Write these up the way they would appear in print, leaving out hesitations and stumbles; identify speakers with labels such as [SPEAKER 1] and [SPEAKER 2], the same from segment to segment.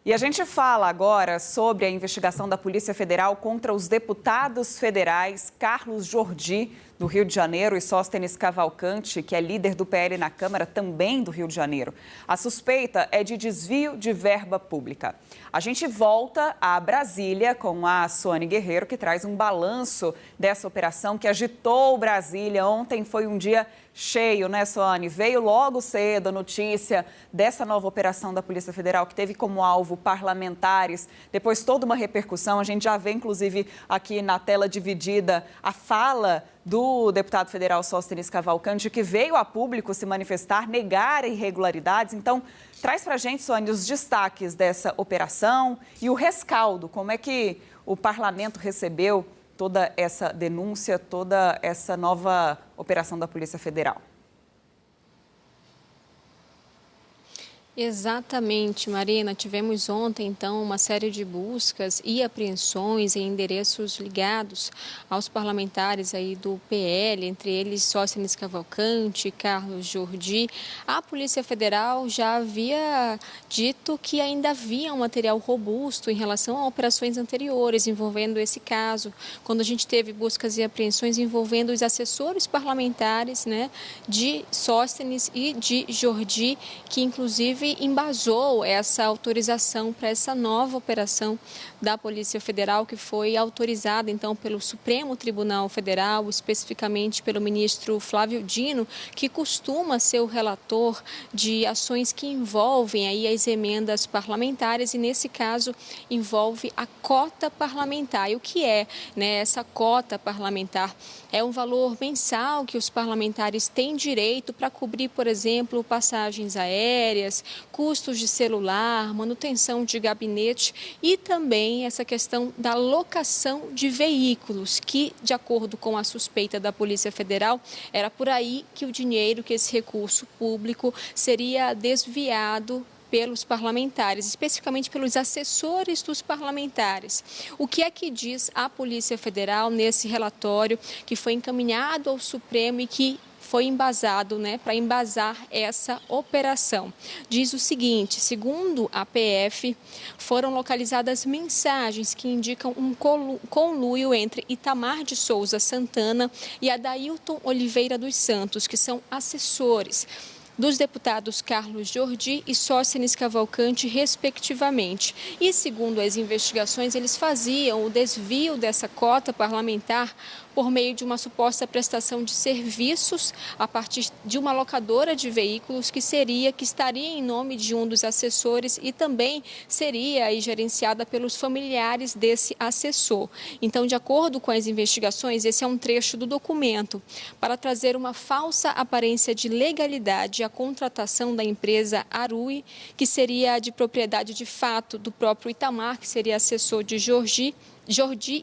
[SPEAKER 1] E a gente fala agora sobre a investigação da Polícia Federal contra os deputados federais Carlos Jordi, do Rio de Janeiro, e Sóstenes Cavalcante, que é líder do PL na Câmara, também do Rio de Janeiro. A suspeita é de desvio de verba pública. A gente volta a Brasília com a Suane Guerreiro, que traz um balanço dessa operação que agitou Brasília. Ontem foi um dia cheio, né, Suane? Veio logo cedo a notícia dessa nova operação da Polícia Federal, que teve como alvo parlamentares. Depois toda uma repercussão. A gente já vê, inclusive, aqui na tela dividida, a fala do deputado federal Sóstenes Cavalcante, que veio a público se manifestar, negar irregularidades. Então, traz para a gente, Suane, os destaques dessa operação e o rescaldo. Como é que o parlamento recebeu toda essa denúncia, toda essa nova operação da Polícia Federal?
[SPEAKER 2] Exatamente, Marina. Tivemos ontem, então, uma série de buscas e apreensões em endereços ligados aos parlamentares aí do PL, entre eles Sóstenes Cavalcante, Carlos Jordi. A Polícia Federal já havia dito que ainda havia um material robusto em relação a operações anteriores envolvendo esse caso, quando a gente teve buscas e apreensões envolvendo os assessores parlamentares, né, de Sóstenes e de Jordi, que inclusive embasou essa autorização para essa nova operação da Polícia Federal, que foi autorizada então pelo Supremo Tribunal Federal, especificamente pelo ministro Flávio Dino, que costuma ser o relator de ações que envolvem aí as emendas parlamentares, e nesse caso envolve a cota parlamentar. E o que é, né, essa cota parlamentar? É um valor mensal que os parlamentares têm direito para cobrir, por exemplo, passagens aéreas, custos de celular, manutenção de gabinete e também essa questão da locação de veículos, que, de acordo com a suspeita da Polícia Federal, era por aí que o dinheiro, que esse recurso público seria desviado pelos parlamentares, especificamente pelos assessores dos parlamentares. O que é que diz a Polícia Federal nesse relatório que foi encaminhado ao Supremo e que foi embasado, né, para embasar essa operação? Diz o seguinte: segundo a PF, foram localizadas mensagens que indicam um conluio entre Itamar de Souza Santana e Adailton Oliveira dos Santos, que são assessores dos deputados Carlos Jordi e Sóstenes Cavalcante, respectivamente. E, segundo as investigações, eles faziam o desvio dessa cota parlamentar por meio de uma suposta prestação de serviços a partir de uma locadora de veículos que estaria em nome de um dos assessores e também seria aí gerenciada pelos familiares desse assessor. Então, de acordo com as investigações, esse é um trecho do documento. Para trazer uma falsa aparência de legalidade à contratação da empresa Arui, que seria de propriedade de fato do próprio Itamar, que seria assessor de Jordi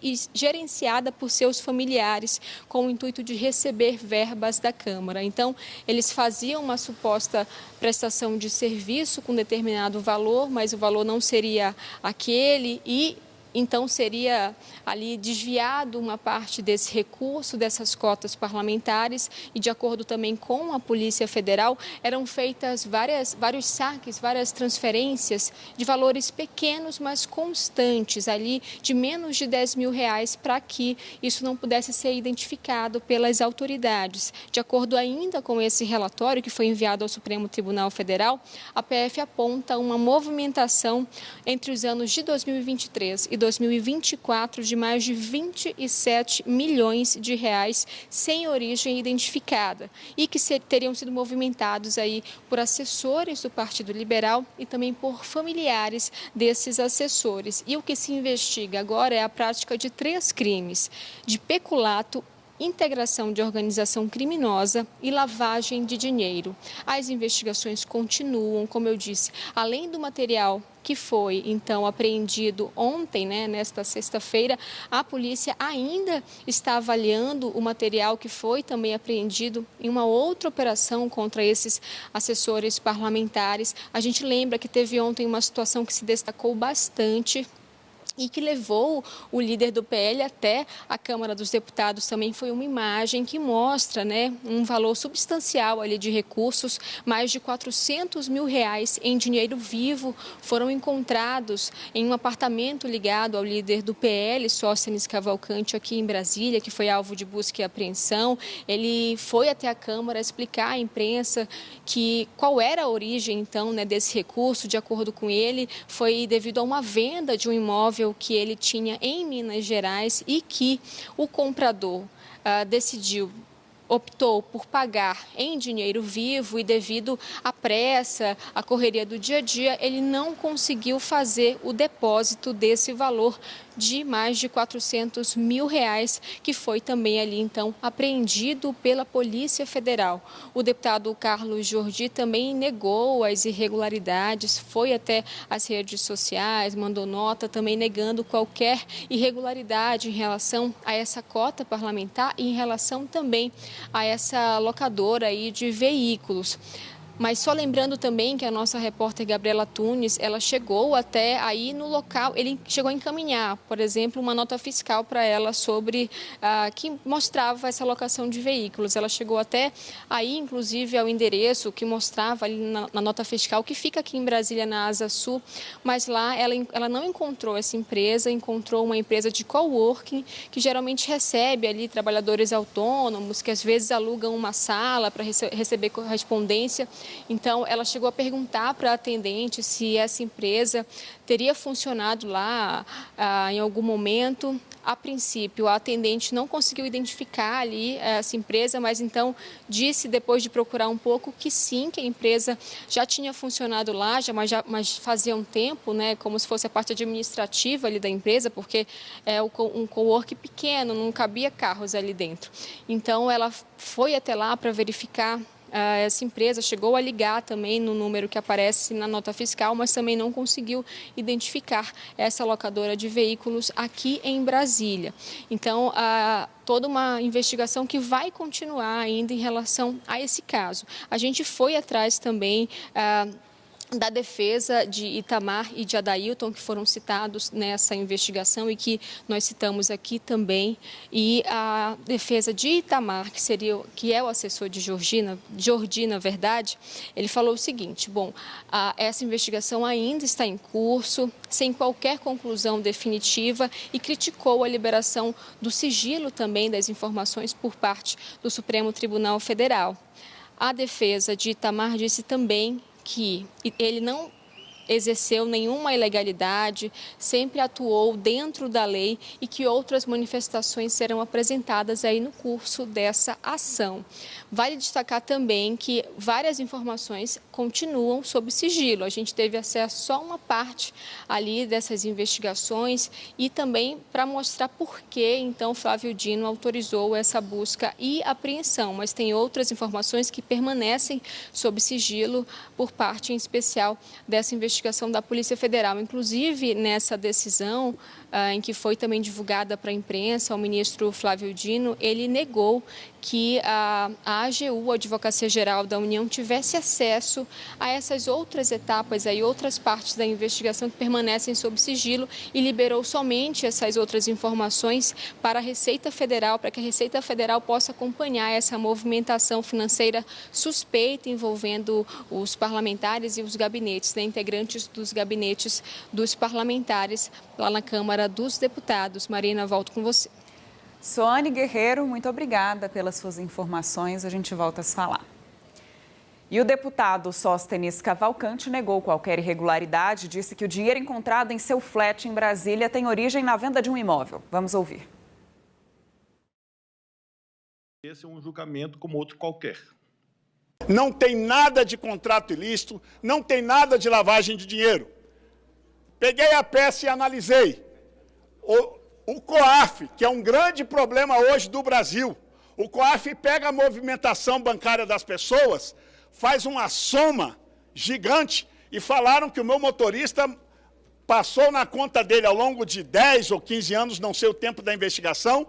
[SPEAKER 2] e gerenciada por seus familiares, com o intuito de receber verbas da Câmara. Então, eles faziam uma suposta prestação de serviço com determinado valor, mas o valor não seria aquele e então seria ali desviado uma parte desse recurso, dessas cotas parlamentares, e de acordo também com a Polícia Federal, eram feitas vários saques, várias transferências de valores pequenos, mas constantes, ali de menos de R$10 mil, para que isso não pudesse ser identificado pelas autoridades. De acordo ainda com esse relatório que foi enviado ao Supremo Tribunal Federal, a PF aponta uma movimentação entre os anos de 2023 e 2024 de mais de 27 milhões de reais sem origem identificada e que teriam sido movimentados aí por assessores do Partido Liberal e também por familiares desses assessores. E o que se investiga agora é a prática de 3 crimes: de peculato, integração de organização criminosa e lavagem de dinheiro. As investigações continuam, como eu disse, além do material que foi, então, apreendido ontem, né, nesta sexta-feira, a polícia ainda está avaliando o material que foi também apreendido em uma outra operação contra esses assessores parlamentares. A gente lembra que teve ontem uma situação que se destacou bastante e que levou o líder do PL até a Câmara dos Deputados. Também foi uma imagem que mostra, né, um valor substancial ali de recursos, mais de R$400 mil em dinheiro vivo foram encontrados em um apartamento ligado ao líder do PL, Sóstenes Cavalcante, aqui em Brasília, que foi alvo de busca e apreensão. Ele foi até a Câmara explicar à imprensa qual era a origem, então, né, desse recurso. De acordo com ele, foi devido a uma venda de um imóvel que ele tinha em Minas Gerais e que o comprador optou por pagar em dinheiro vivo e, devido à pressa, à correria do dia a dia, ele não conseguiu fazer o depósito desse valor de mais de R$400 mil, que foi também ali, então, apreendido pela Polícia Federal. O deputado Carlos Jordi também negou as irregularidades, foi até as redes sociais, mandou nota também negando qualquer irregularidade em relação a essa cota parlamentar e em relação também a essa locadora aí de veículos. Mas só lembrando também que a nossa repórter Gabriela Tunes, ela chegou até aí no local, ele chegou a encaminhar, por exemplo, uma nota fiscal para ela sobre que mostrava essa locação de veículos. Ela chegou até aí, inclusive, ao endereço que mostrava ali na nota fiscal, que fica aqui em Brasília, na Asa Sul, mas lá ela não encontrou essa empresa, encontrou uma empresa de coworking, que geralmente recebe ali trabalhadores autônomos, que às vezes alugam uma sala para receber correspondência. Então, ela chegou a perguntar para a atendente se essa empresa teria funcionado lá em algum momento. A princípio, a atendente não conseguiu identificar ali essa empresa, mas então disse, depois de procurar um pouco, que sim, que a empresa já tinha funcionado lá, mas fazia um tempo, né, como se fosse a parte administrativa ali da empresa, porque é um coworking pequeno, não cabia carros ali dentro. Então, ela foi até lá para verificar essa empresa, chegou a ligar também no número que aparece na nota fiscal, mas também não conseguiu identificar essa locadora de veículos aqui em Brasília. Então, toda uma investigação que vai continuar ainda em relação a esse caso. A gente foi atrás também da defesa de Itamar e de Adailton, que foram citados nessa investigação e que nós citamos aqui também, e a defesa de Itamar, que é o assessor de Jordi, na verdade, ele falou o seguinte: bom, essa investigação ainda está em curso, sem qualquer conclusão definitiva, e criticou a liberação do sigilo também das informações por parte do Supremo Tribunal Federal. A defesa de Itamar disse também que ele não exerceu nenhuma ilegalidade, sempre atuou dentro da lei e que outras manifestações serão apresentadas aí no curso dessa ação. Vale destacar também que várias informações continuam sob sigilo. A gente teve acesso só a uma parte ali dessas investigações e também para mostrar por que, então, Flávio Dino autorizou essa busca e apreensão, mas tem outras informações que permanecem sob sigilo por parte, em especial, dessa investigação da Polícia Federal. Inclusive, nessa decisão, em que foi também divulgada para a imprensa, o ministro Flávio Dino, ele negou que a AGU, a Advocacia Geral da União, tivesse acesso a essas outras etapas, outras partes da investigação que permanecem sob sigilo, e liberou somente essas outras informações para a Receita Federal, para que a Receita Federal possa acompanhar essa movimentação financeira suspeita envolvendo os parlamentares e os gabinetes, né, integrantes dos gabinetes dos parlamentares lá na Câmara dos Deputados. Marina, volto com você.
[SPEAKER 1] Soane Guerreiro, muito obrigada pelas suas informações. A gente volta a se falar. E o deputado Sóstenes Cavalcante negou qualquer irregularidade, disse que o dinheiro encontrado em seu flat em Brasília tem origem na venda de um imóvel. Vamos ouvir.
[SPEAKER 3] Esse é um julgamento como outro qualquer.
[SPEAKER 4] Não tem nada de contrato ilícito, não tem nada de lavagem de dinheiro. Peguei a peça e analisei. O COAF, que é um grande problema hoje do Brasil, o COAF pega a movimentação bancária das pessoas, faz uma soma gigante e falaram que o meu motorista passou na conta dele ao longo de 10 ou 15 anos, não sei o tempo da investigação,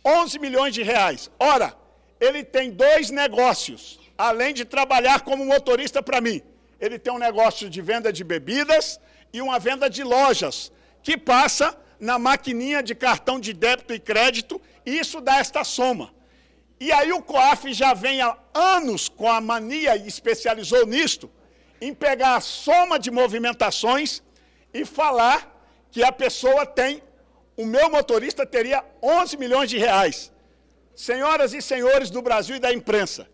[SPEAKER 4] 11 milhões de reais. Ora, ele tem 2 negócios, além de trabalhar como motorista para mim. Ele tem um negócio de venda de bebidas e uma venda de lojas, que passa na maquininha de cartão de débito e crédito, e isso dá esta soma. E aí o COAF já vem há anos com a mania, e especializou nisto, em pegar a soma de movimentações e falar que a pessoa tem, o meu motorista teria 11 milhões de reais. Senhoras e senhores do Brasil e da imprensa,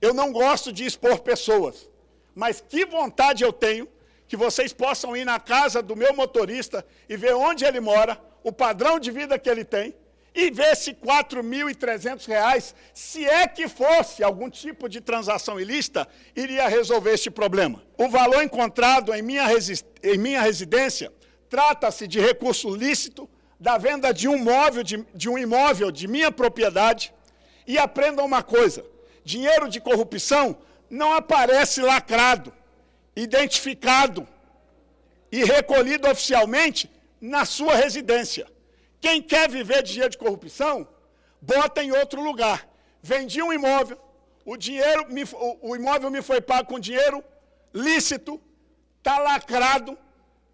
[SPEAKER 4] eu não gosto de expor pessoas, mas que vontade eu tenho que vocês possam ir na casa do meu motorista e ver onde ele mora, o padrão de vida que ele tem, e ver se R$ 4.300, se é que fosse algum tipo de transação ilícita, iria resolver este problema. O valor encontrado em minha residência trata-se de recurso lícito da venda de um imóvel de minha propriedade. E aprendam uma coisa, dinheiro de corrupção não aparece lacrado, identificado e recolhido oficialmente na sua residência. Quem quer viver de dinheiro de corrupção, bota em outro lugar. Vendi um imóvel, o imóvel me foi pago com dinheiro lícito, está lacrado,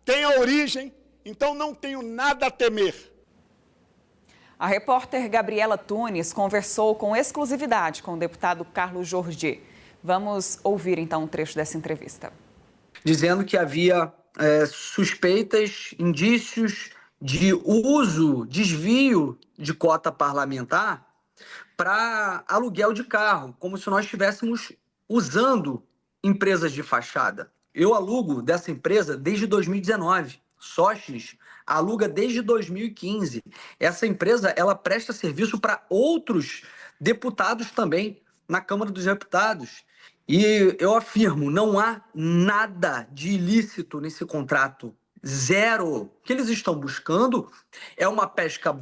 [SPEAKER 4] tem a origem, então não tenho nada a temer.
[SPEAKER 1] A repórter Gabriela Tunes conversou com exclusividade com o deputado Carlos Jordi. Vamos ouvir então um trecho dessa entrevista.
[SPEAKER 5] Dizendo que havia suspeitas, indícios de uso, desvio de cota parlamentar para aluguel de carro, como se nós estivéssemos usando empresas de fachada. Eu alugo dessa empresa desde 2019. Sóstenes aluga desde 2015. Essa empresa, ela presta serviço para outros deputados também na Câmara dos Deputados. E eu afirmo, não há nada de ilícito nesse contrato. Zero. O que eles estão buscando é uma pesca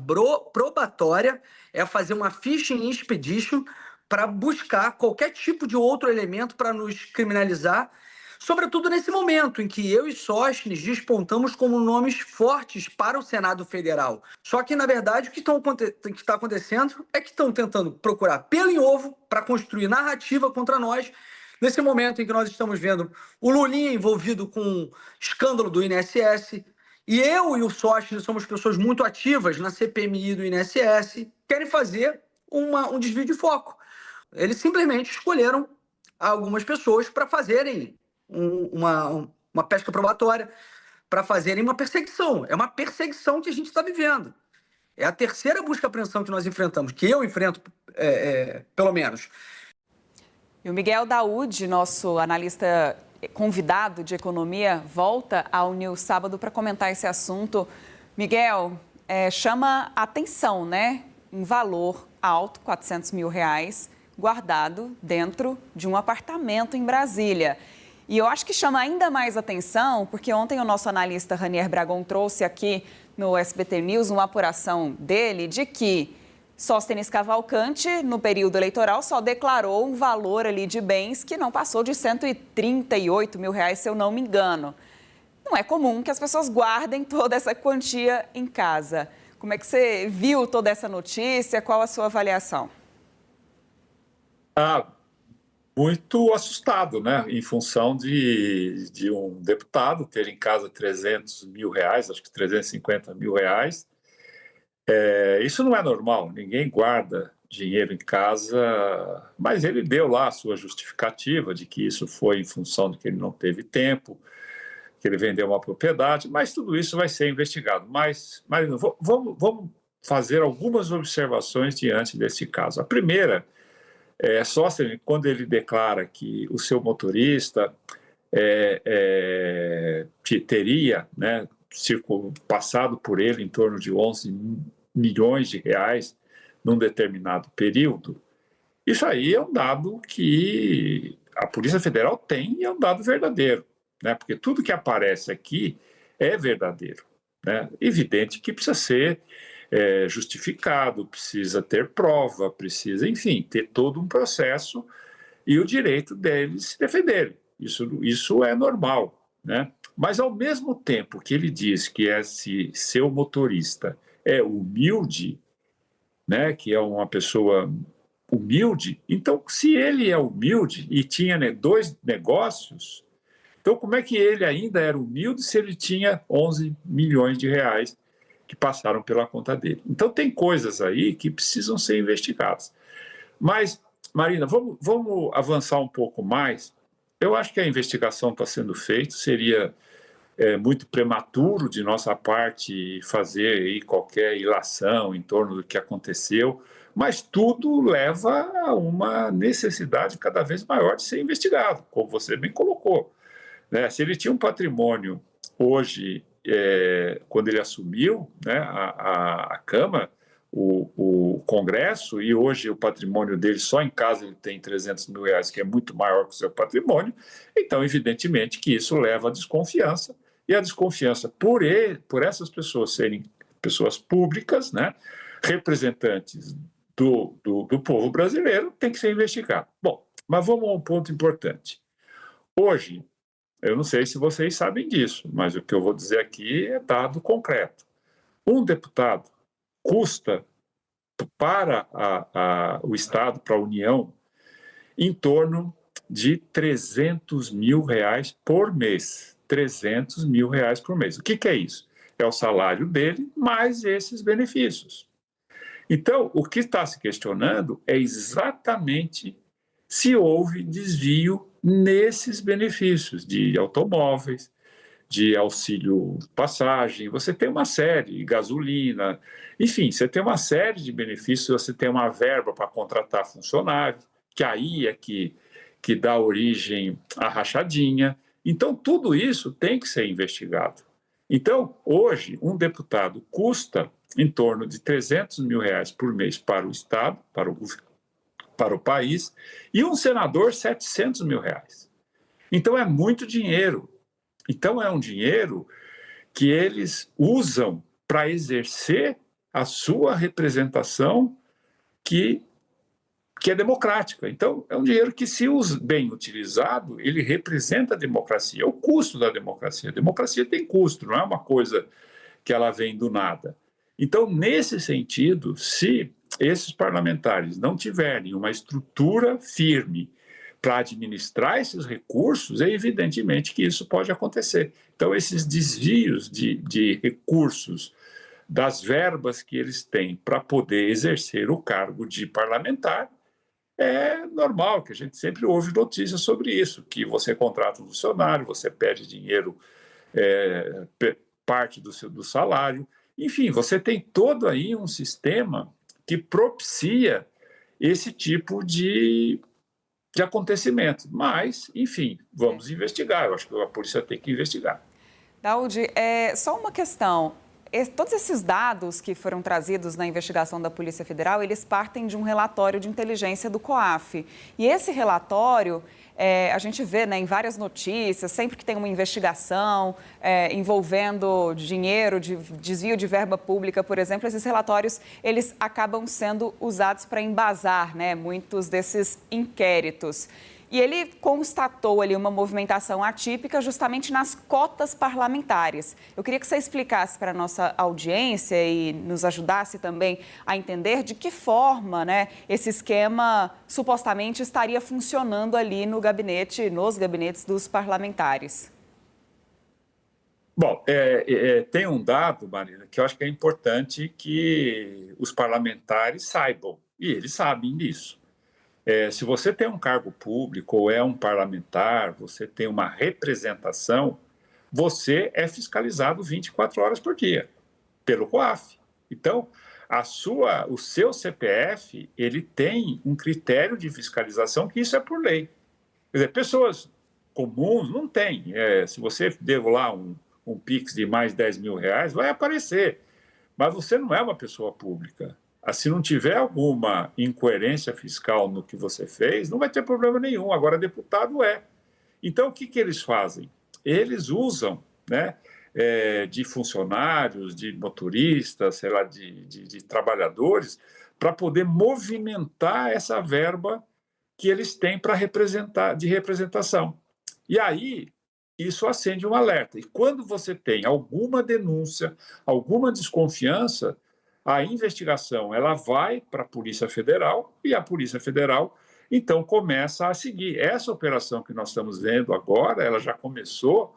[SPEAKER 5] probatória, é fazer uma fishing expedition para buscar qualquer tipo de outro elemento para nos criminalizar, sobretudo nesse momento em que eu e Sóstenes despontamos como nomes fortes para o Senado Federal. Só que, na verdade, o que está acontecendo é que estão tentando procurar pelo em ovo para construir narrativa contra nós, nesse momento em que nós estamos vendo o Lulinha envolvido com o escândalo do INSS, e eu e o Sóstenes somos pessoas muito ativas na CPMI do INSS, querem fazer um desvio de foco. Eles simplesmente escolheram algumas pessoas para fazerem uma pesca probatória, para fazerem uma perseguição. É uma perseguição que a gente está vivendo. É a terceira busca e apreensão que nós enfrentamos, que eu enfrento, pelo menos.
[SPEAKER 1] E o Miguel Daúde, nosso analista convidado de economia, volta ao News Sábado para comentar esse assunto. Miguel, chama a atenção, né? Um valor alto, R$400 mil, guardado dentro de um apartamento em Brasília. E eu acho que chama ainda mais atenção, porque ontem o nosso analista Ranier Bragon trouxe aqui no SBT News uma apuração dele de que Sóstenes Cavalcante, no período eleitoral, só declarou um valor ali de bens que não passou de R$138 mil, se eu não me engano. Não é comum que as pessoas guardem toda essa quantia em casa. Como é que você viu toda essa notícia? Qual a sua avaliação?
[SPEAKER 6] Muito assustado, né? Em função de um deputado ter em casa R$300 mil, acho que R$350 mil. Isso não é normal, ninguém guarda dinheiro em casa, mas ele deu lá a sua justificativa de que isso foi em função de que ele não teve tempo, que ele vendeu uma propriedade, mas tudo isso vai ser investigado. Mas Marina, vamos fazer algumas observações diante desse caso. A primeira Sóstenes, quando ele declara que o seu motorista teria, né, passado por ele em torno de R$11 milhões num determinado período, isso aí é um dado que a Polícia Federal tem e é um dado verdadeiro, né, porque tudo que aparece aqui é verdadeiro, né? Evidente que precisa ser justificado, precisa ter prova, precisa, enfim, ter todo um processo e o direito deles se defenderem. Isso é normal, né? Mas, ao mesmo tempo que ele diz que esse seu motorista é humilde, né, que é uma pessoa humilde, então, se ele é humilde e tinha 2 negócios, então como é que ele ainda era humilde se ele tinha R$11 milhões que passaram pela conta dele. Então, tem coisas aí que precisam ser investigadas. Mas, Marina, vamos avançar um pouco mais. Eu acho que a investigação está sendo feita, seria muito prematuro de nossa parte fazer aí qualquer ilação em torno do que aconteceu, mas tudo leva a uma necessidade cada vez maior de ser investigado, como você bem colocou, né? Se ele tinha um patrimônio hoje, quando ele assumiu, né, a Câmara, o Congresso, e hoje o patrimônio dele, só em casa ele tem 300 mil reais, que é muito maior que o seu patrimônio, então evidentemente que isso leva à desconfiança, e a desconfiança por essas pessoas serem pessoas públicas, né, representantes do povo brasileiro, tem que ser investigado. Bom, mas vamos a um ponto importante. Hoje, eu não sei se vocês sabem disso, mas o que eu vou dizer aqui é dado concreto. Um deputado custa para o Estado, para a União, em torno de 300 mil reais por mês. 300 mil reais por mês. O que é isso? É o salário dele mais esses benefícios. Então, o que está se questionando é exatamente se houve desvio nesses benefícios de automóveis, de auxílio passagem, você tem uma série, gasolina, enfim, você tem uma série de benefícios, você tem uma verba para contratar funcionários, que aí é que dá origem à rachadinha. Então, tudo isso tem que ser investigado. Então, hoje, um deputado custa em torno de 300 mil reais por mês para o Estado, para o país, e um senador 700 mil reais. Então, é muito dinheiro. Então, é um dinheiro que eles usam para exercer a sua representação que é democrática. Então, é um dinheiro que, se bem utilizado, ele representa a democracia, o custo da democracia. A democracia tem custo, não é uma coisa que ela vem do nada. Então, nesse sentido, se esses parlamentares não tiverem uma estrutura firme para administrar esses recursos, é evidentemente que isso pode acontecer. Então, esses desvios de recursos das verbas que eles têm para poder exercer o cargo de parlamentar, é normal, que a gente sempre ouve notícias sobre isso, que você contrata um funcionário, você pede dinheiro, parte do salário. Enfim, você tem todo aí um sistema que propicia esse tipo de acontecimento. Mas, enfim, vamos investigar. Eu acho que a polícia tem que investigar.
[SPEAKER 1] Daudi, só uma questão. Todos esses dados que foram trazidos na investigação da Polícia Federal, eles partem de um relatório de inteligência do COAF. E esse relatório, a gente vê, né, em várias notícias, sempre que tem uma investigação envolvendo dinheiro, desvio de verba pública, por exemplo, esses relatórios, eles acabam sendo usados para embasar, né, muitos desses inquéritos. E ele constatou ali uma movimentação atípica justamente nas cotas parlamentares. Eu queria que você explicasse para a nossa audiência e nos ajudasse também a entender de que forma, né, esse esquema supostamente estaria funcionando ali nos gabinetes dos parlamentares.
[SPEAKER 6] Bom, tem um dado, Marina, que eu acho que é importante que os parlamentares saibam, e eles sabem disso. Se você tem um cargo público ou é um parlamentar, você tem uma representação, você é fiscalizado 24 horas por dia pelo COAF. Então, o seu CPF, ele tem um critério de fiscalização que isso é por lei. Quer dizer, pessoas comuns não têm. Se você deu lá um Pix de mais 10 mil reais, vai aparecer. Mas você não é uma pessoa pública. Se não tiver alguma incoerência fiscal no que você fez, não vai ter problema nenhum. Agora, deputado é. Então, o que eles fazem? Eles usam, né, de funcionários, de motoristas, sei lá, de trabalhadores, para poder movimentar essa verba que eles têm para de representação. E aí, isso acende um alerta. E quando você tem alguma denúncia, alguma desconfiança, a investigação ela vai para a Polícia Federal e a Polícia Federal, então, começa a seguir. Essa operação que nós estamos vendo agora, ela já começou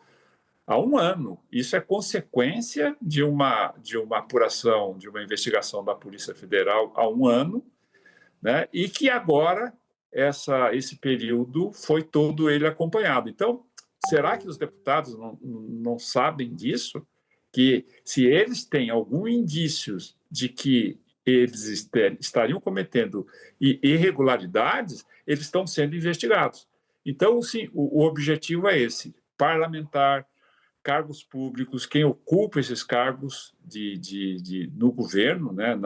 [SPEAKER 6] há 1 ano. Isso é consequência de uma apuração, de uma investigação da Polícia Federal há 1 ano, né? E que agora esse período foi todo ele acompanhado. Então, será que os deputados não sabem disso? Que se eles têm algum indícios de que eles estariam cometendo irregularidades, eles estão sendo investigados. Então, sim, o objetivo é esse: parlamentar, cargos públicos, quem ocupa esses cargos no governo, né,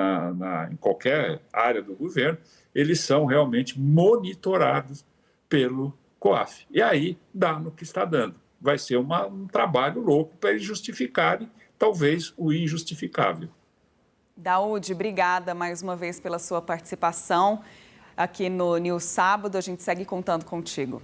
[SPEAKER 6] em qualquer área do governo, eles são realmente monitorados pelo COAF. E aí dá no que está dando. Vai ser um trabalho louco para eles justificarem, talvez, o injustificável.
[SPEAKER 1] Daúde, obrigada mais uma vez pela sua participação aqui no News Sábado. A gente segue contando contigo.